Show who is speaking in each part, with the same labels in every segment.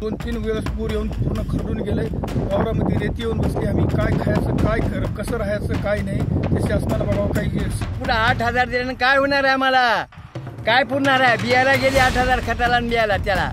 Speaker 1: 2-3 वेळेस पूर येऊन पूर्ण खरडून गेले। वावरामध्ये रेती येऊन बसली। आम्ही काय खायचं, काय कसं राहायचं, काय नाही ते शासनाला बघावं। काही
Speaker 2: पुढे 8,000 दिल्यानं काय होणार आहे? आम्हाला काय पुरणार आहे? बियाला गेली 8,000 खताला आणि बियाला त्याला।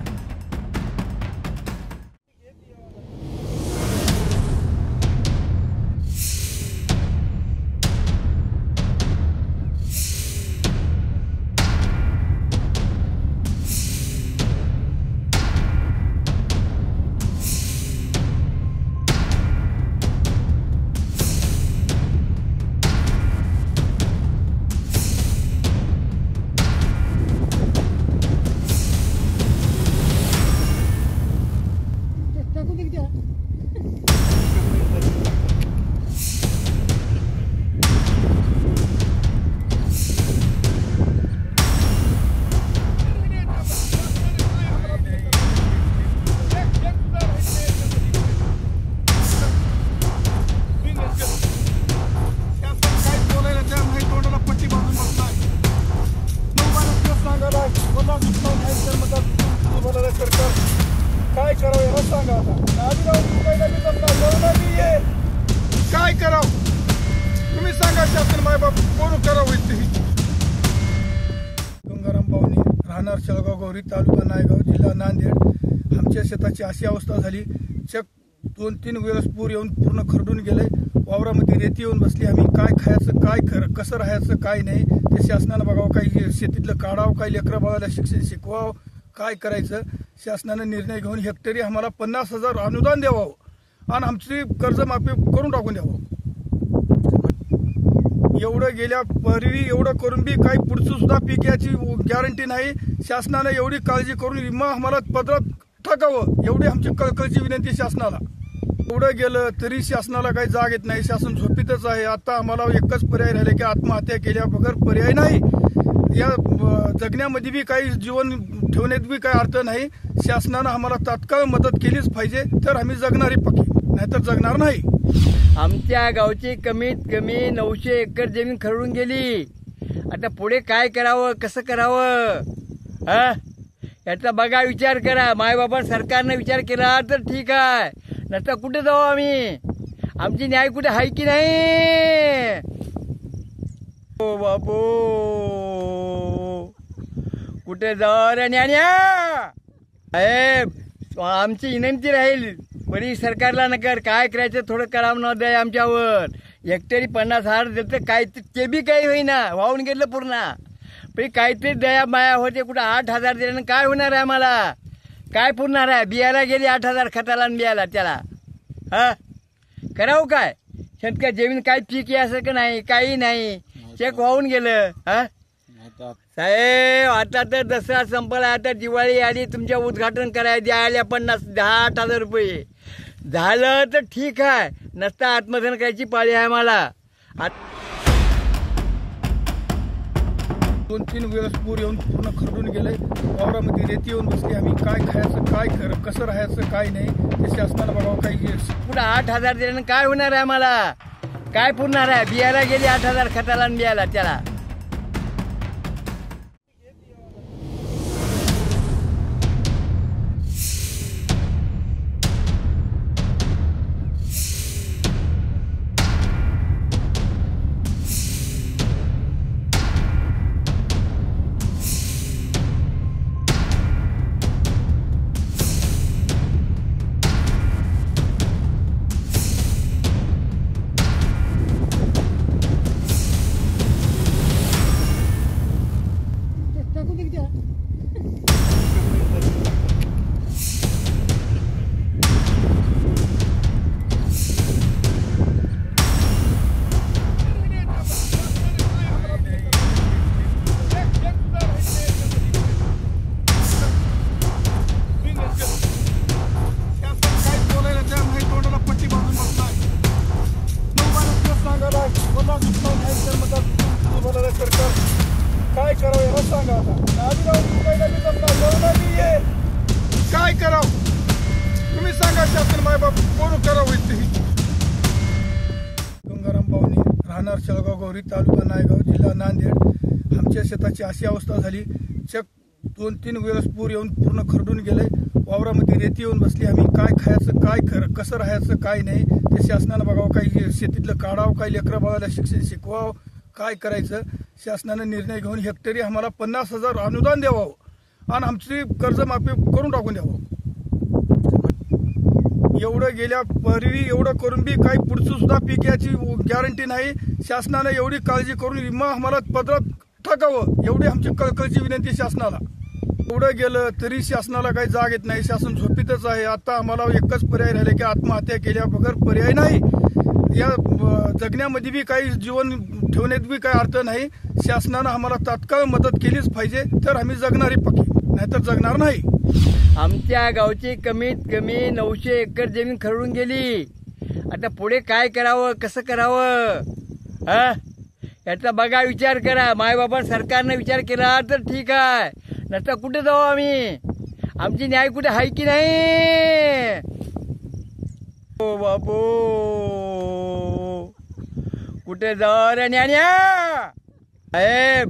Speaker 1: काय करावं हे सांगा आता। काय करावं तुम्ही सांगा, शासन मायबाप कोण करावं? गंगाराम पावणे, राहणार शेळगाव गौरी, तालुका नायगाव, जिल्हा नांदेड। आमच्या शेताची अशी अवस्था झाली। 2-3 वेळेस पूर येऊन पूर्ण खरडून गेले। वावरामध्ये रेती येऊन बसली। आम्ही काय खायचं, काय कसं राहायचं, काय नाही ते शासनानं बघावं। काही शेतीतलं काढावं, काही लेकरं बाळाला शिक्षण शिकवावं, काय करायचं शासनानं निर्णय घेऊन हेक्टरी आम्हाला 50,000 अनुदान द्यावं आणि आमची कर्जमाफी करून टाकून द्यावं। एवढं गेल्या परिवी एवढं करून बी काही पुढचं सुद्धा पीक याची गॅरंटी नाही। शासनानं एवढी काळजी करून विमा आम्हाला पदरात टाकावं एवढी आमची कळकळीची विनंती शासनाला। एवढं गेलं तरी शासनाला काही जाग येत नाही। शासन झोपीतच आहे। आता आम्हाला एकच पर्याय राहिले की आत्महत्या केल्या बगैर पर्याय नाही। या जगण्यामध्ये बी काही जीवन ठेवण्यात बी काही अर्थ नाही। शासनानं आम्हाला तात्काळ मदत केलीच पाहिजे, तर आम्ही जगणारी पक्की, नाहीतर जगणार नाही।
Speaker 2: आमच्या गावची कमीत कमी 900 एकर जमीन खरडून गेली। आता पुढे काय करावं, कसं करावं याचा बघा, विचार करा। मायबापा सरकारनं विचार केला तर ठीक आहे, नसता कुठे जाऊ आम्ही? आमची न्याय कुठे आहे की नाही? ओ बाबू कुठे जाऊ रे न्यान्या? साहेब आमची विनंती राहील, बरी सरकारला नकर काय करायचं थोडं करावं न द्या आमच्यावर। हेक्टरी 50,000 देतं, काय ते बी काही होईना, वाहून गेलं पूर्ण। पण काहीतरी दया माया होते। कुठं 8,000 दिल्यानं काय होणार आहे? आम्हाला काय पुरणार आहे? बियाला गेली 8,000 खताला आणि बियाला त्याला। करावं काय? शेतकरी जमीन काय पीक यासारखं नाही, काही नाही, चेक वाहून गेलं। साहेब आता तर दसरा संपला, आता दिवाळी आली, तुमच्या उद्घाटन करायला द्यायला 10,000-8,000 रुपये झालं तर ठीक आहे, नसता आत्मधन करायची पाळी आहे मला।
Speaker 1: 2-3 वेळेस पूर येऊन पूर्ण खरडून गेले। वावरामध्ये रेती येऊन बसली। आम्ही काय खायचं, काय कसं राहायचं, काय नाही ते शासनाला बघावं। काही
Speaker 2: पुढे 8,000 दिल्यानं काय होणार आहे? आम्हाला काय पुरणार आहे? बियाला गेली 8,000 खताला आणि बियाला त्याला। काय करावं हे सांगा आता। काय करावं तुम्ही सांगा, शासन मायबाप कोण करावं? गंगाराम पावणे, राहणार शेळगाव गौरी, तालुका नायगाव, जिल्हा नांदेड। आमच्या शेताची अशी अवस्था झाली।
Speaker 1: 2-3 वेळेस पूर येऊन पूर्ण खरडून गेले. वावरामध्ये रेती येऊन बसली. आम्ही काय खायचं, कसं राहायचं, काय नाही ते शासनानं बघावं. काही शेतीतलं काढावं, काही लेकरं बाळाला शिक्षण शिकवावं, काय करायचं. शासनानं निर्णय घेऊन हेक्टरी आम्हाला 50,000 अनुदान द्यावं आणि आमची कर्जमाफी करून टाकून द्यावं. एवढं गेल्या पूर्वी एवढं करून बी काही पुढचं सुद्धा पीक याची गॅरंटी नाही. शासनानं एवढी काळजी करून विमा आम्हाला पदरात टाकावं एवढी आमची कळकळीची विनंती शासनाला. एवढं गेलं तरी शासनाला काही जाग येत नाही. शासन झोपीतच आहे. आता आम्हाला एकच पर्याय राहिले की आत्महत्या केल्या बगैर पर्याय नाही. या जगण्यामध्ये बी काही जीवन ठेवण्यात बी काही अर्थ नाही. शासनानं आम्हाला तात्काळ मदत केलीच पाहिजे तर आम्ही जगणारी पक्की, नाहीतर जगणार नाही.
Speaker 2: आमच्या गावची कमीत कमी 900 एकर जमीन खरडून गेली. आता पुढे काय करावं, कसं करावं, याचा बघा, विचार करा. मायबापा सरकारनं विचार केला तर ठीक आहे, नसता कुठे जाऊ आम्ही? आमची न्याय कुठे आहे की नाही? ओ बापू, कुठे जाऊ रे न्यान्या? साहेब,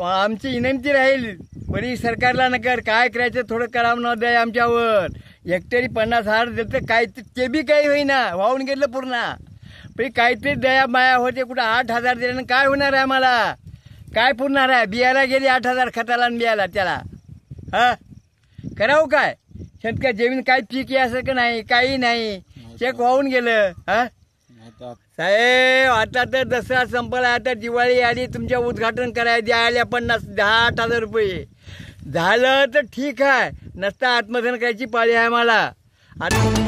Speaker 2: आमची विनंती राहील बरी सरकारला, नकर काय करायचं थोडं करावं न द्या आमच्यावर. हेक्टरी 50,000 देतं, काय ते बी काही होईना, वाहून गेलं पूर्ण. पण काहीतरी दया माया होते. कुठं 8,000 दिल्यानं काय होणार आहे आम्हाला? काय पुरणार आहे? बियाला गेली 8,000 खताला आणि बियाला त्याला. करावं काय? शेतकरी जमीन काय पीक यासारखं नाही, काही नाही, चेक वाहून गेलं. साहेब, आता तर दसरा संपला, आता दिवाळी आली, तुमच्या उद्घाटन करायला द्यायला 10,000-8,000 रुपये झालं तर ठीक आहे, नसता आत्मधन करायची पाळी आहे मला. आता